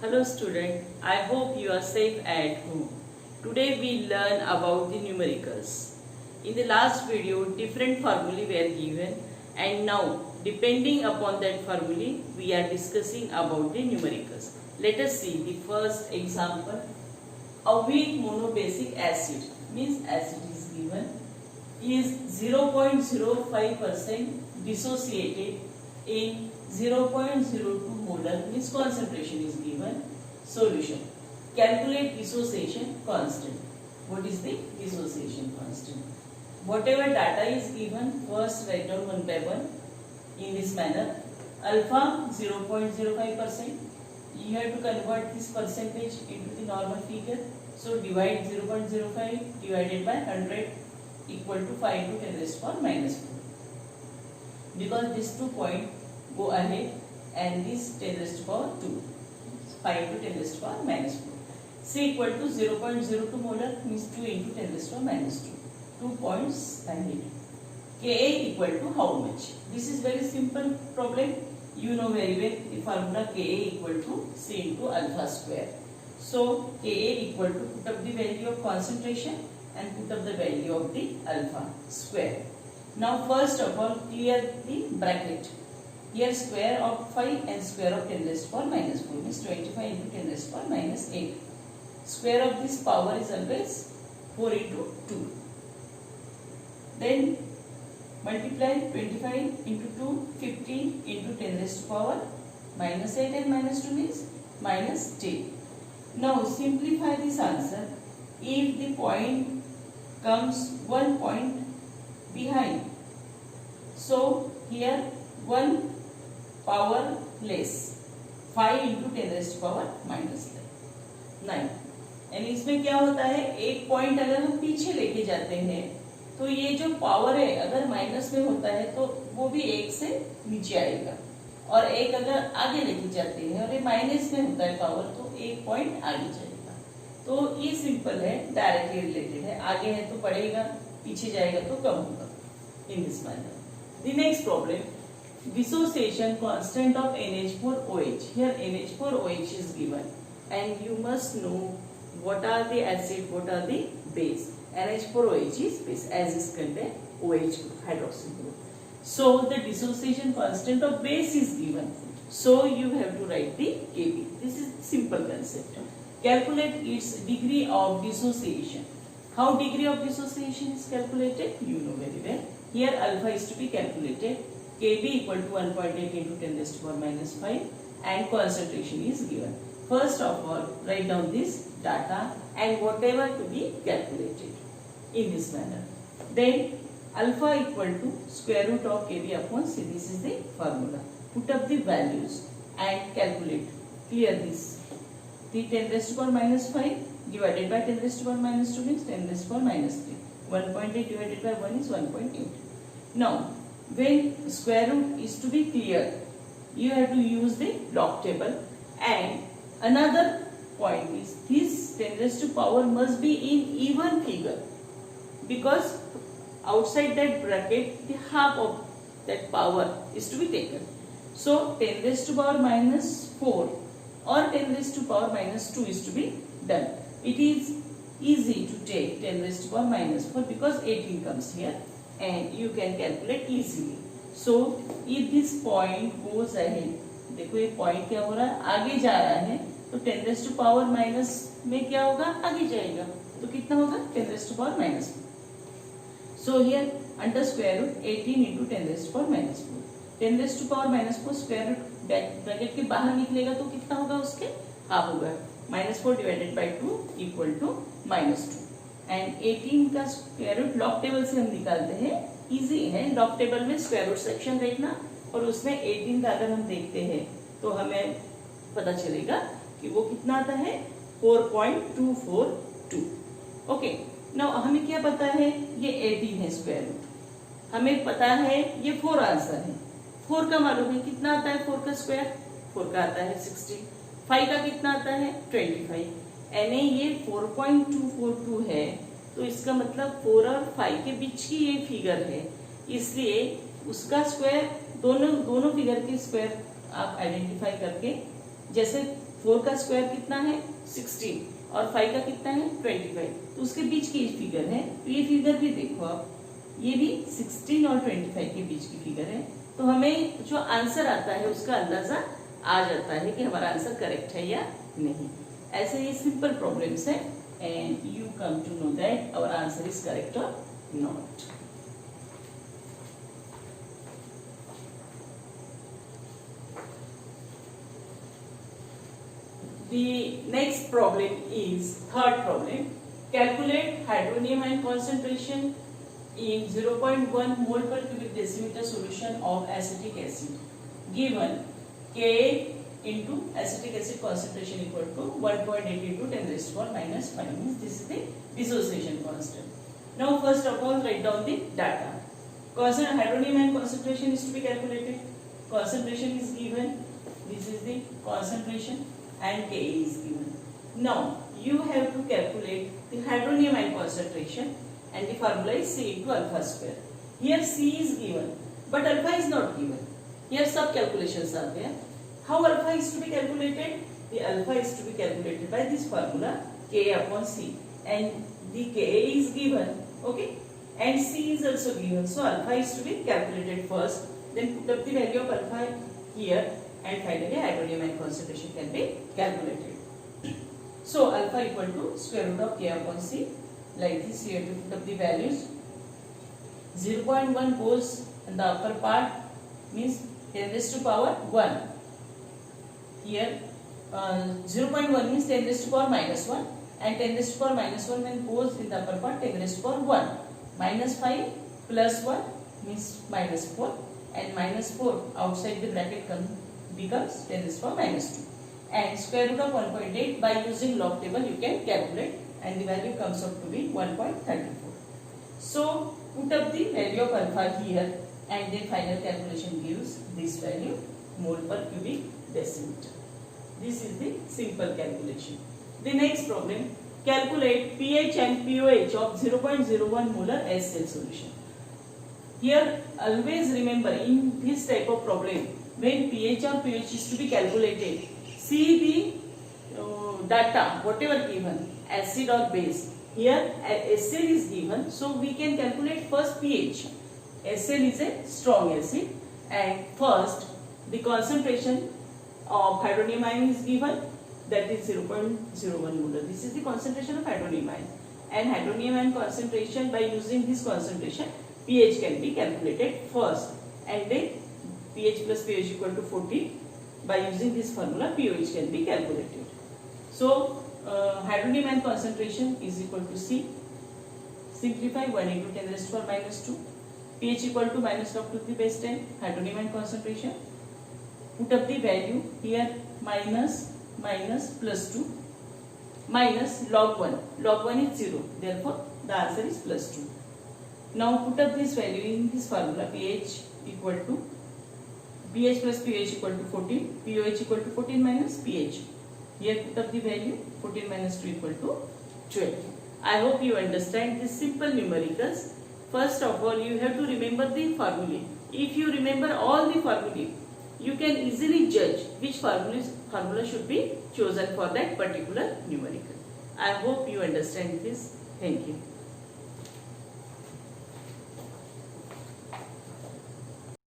Hello student, I hope you are safe at home. Today we learn about the numericals. In the last video different formulae were given and now depending upon that formulae we are discussing about the numericals. Let us see the first example. A weak monobasic acid means acid is given is 0.05% dissociated in 0.02 molar means concentration is given. Solution. Calculate dissociation constant. What is the dissociation constant? Whatever data is given, first write down one by one in this manner. Alpha 0.05%. You have to convert this percentage into the normal figure. So divide 0.05 divided by 100 equal to 5 to 10 raised to power minus 4. Because these 2 points go ahead and this 10 raised to power 2. 5 to 10 raised to power minus 4. C equal to 0.02 molar means 2 into 10 raised to power minus 2. 2 points ahead. Ka equal to how much? This is very simple problem. You know very well the formula Ka equal to C into alpha square. So Ka equal to put up the value of concentration and put up the value of the alpha square. Now first of all clear the bracket. Here square of 5 and square of 10 raised to power minus 4 means 25 into 10 raised to power minus 8. Square of this power is always 4 into 2. Then multiply 25 into 2, 15 into 10 raised to power minus 8 and minus 2 means minus 10. Now simplify this answer. If the point comes 1 point behind, so here 1 power less 5 into 10 raised to power minus 9. यानी इसमें क्या होता है, एक point अगर हम पीछे लेके जाते हैं तो ये जो पावर है अगर माइनस में होता है तो वो भी एक से नीचे आएगा, और एक अगर आगे लेके जाते हैं और ये माइनस में होता है पावर तो एक पॉइंट आगे जाएगा. तो ये सिंपल है, डायरेक्टली रिलेटेड है. आगे है तो बढ़ेगा, पीछे जाएगा तो कम होगा. In this manner. The next problem, dissociation constant of NH4OH. Here NH4OH is given and you must know what are the acid, what are the base. NH4OH is base as is contained OH group, hydroxyl group. So the dissociation constant of base is given. So you have to write the Kb. This is simple concept. Calculate its degree of dissociation. How degree of dissociation is calculated? You know very well. Here alpha is to be calculated. Kb equal to 1.8 into 10 raised to power minus 5 and concentration is given. First of all, write down this data and whatever to be calculated in this manner. Then alpha equal to square root of Kb upon C. This is the formula. Put up the values and calculate. Clear this. The 10 raised to power minus 5 divided by 10 raised to power minus 2 means 10 raised to power minus 3. 1.8 divided by 1 is 1.8. Now, when square root is to be cleared, you have to use the log table. And another point is this 10 raised to power must be in even figure, because outside that bracket the half of that power is to be taken. So 10 raised to power minus 4 or 10 raised to power minus 2 is to be done. It is easy to take 10 raised to power minus 4 because 18 comes here and you can calculate easily. So if this point goes ahead, देखो ये point क्या हो रहा है, आगे जा रहा है, तो 10 raised to power minus में क्या होगा, आगे जाएगा, तो कितना होगा 10 raised to power minus 4. So here under square root 18 into 10 raised to power minus 4. 10 raised to power minus 4 square root bracket के बाहर निकलेगा तो कितना होगा, उसके हाफ होगा. minus 4 divided by 2 equal to minus 2. And 18 का स्क्वायर रूट लॉग टेबल से हम निकालते हैं. इजी है, लॉग टेबल में स्क्वायर रूट सेक्शन देखना और उसमें 18 का अगर हम देखते हैं तो हमें पता चलेगा कि वो कितना आता है, 4.242. ओके. नाउ हमें क्या पता है, ये 18 है स्क्वायर रूट, हमें पता है ये 4 आंसर है. 4 का मालूम है कितना आता है, 4 का स्क्वायर 4 का आता है 60. 5 का कितना आता है 25. यानी ये 4.242 है तो इसका मतलब 4 और 5 के बीच की ये फिगर है, इसलिए उसका स्क्वायर दोनों फिगर के स्क्वायर आप आइडेंटिफाई करके, जैसे 4 का स्क्वायर कितना है 16 और 5 का कितना है 25, तो उसके बीच की फिगर है। तो ये फिगर भी देखो आप, ये भी 16 और 25 के बीच की फिगर है। तो हमें जो आंसर आता है उसका अंदाजा आ जाता है कि हमारा आंसर करेक्ट है या नहीं। ऐसे ये सिंपल प्रॉब्लम्स है and you come to know that our answer is correct और not. The next problem is third problem. Calculate hydronium ion concentration in 0.1 mole per cubic decimeter solution of acetic acid. Given Ka into acetic acid concentration equal to 1.8 into 10 raised to power minus 5 means this is the dissociation constant. Now first of all write down the data. Hydronium ion concentration is to be calculated. Concentration is given. This is the concentration. And Ka is given. Now you have to calculate the hydronium ion concentration and the formula is C into alpha square. Here C is given but alpha is not given. Here sub calculations are there. How alpha is to be calculated? The alpha is to be calculated by this formula Ka upon C, and the Ka is given, okay, and C is also given. So alpha is to be calculated first, then put up the value of alpha here, and finally hydronium ion concentration can be calculated. So alpha equal to square root of K upon C. Like this, you have to put up the values. 0.1 goes in the upper part, means 10 raised to power 1. Here 0.1 means 10 raised to power minus 1, and 10 raised to power minus 1 when goes in the upper part 10 raised to power 1. Minus 5 plus 1 means minus 4, and minus 4 outside the bracket becomes 10 raised to power minus 2, and square root of 1.8 by using log table you can calculate, and the value comes out to be 1.34. So put up the value of alpha here, and the final calculation gives this value mole per cubic decimeter. This is the simple calculation. The next problem, calculate pH and pOH of 0.01 molar HCl solution. Here always remember, in this type of problem when pH or pH is to be calculated, see the data whatever given, acid or base. Here HCl is given, so we can calculate first pH. HCl is a strong acid, and first the concentration of hydronium ion is given, that is 0.01 molar. This is the concentration of hydronium ion, and hydronium ion concentration, by using this concentration pH can be calculated first, and then pH plus pH equal to 14. By using this formula pOH can be calculated. So hydronium ion concentration is equal to C. Simplify, 1 into 10 raised to power minus 2. pH equal to minus log to the base 10. Hydronium ion concentration. Put up the value here, minus plus 2 minus log 1. Log 1 is 0. Therefore the answer is plus 2. Now put up this value in this formula. pH equal to pH plus pH equal to 14, pOH equal to 14 minus pH. Here put up the value, 14 minus 2 equal to 12. I hope you understand this simple numericals. First of all, you have to remember the formulae. If you remember all the formulae, you can easily judge which formula should be chosen for that particular numerical. I hope you understand this. Thank you.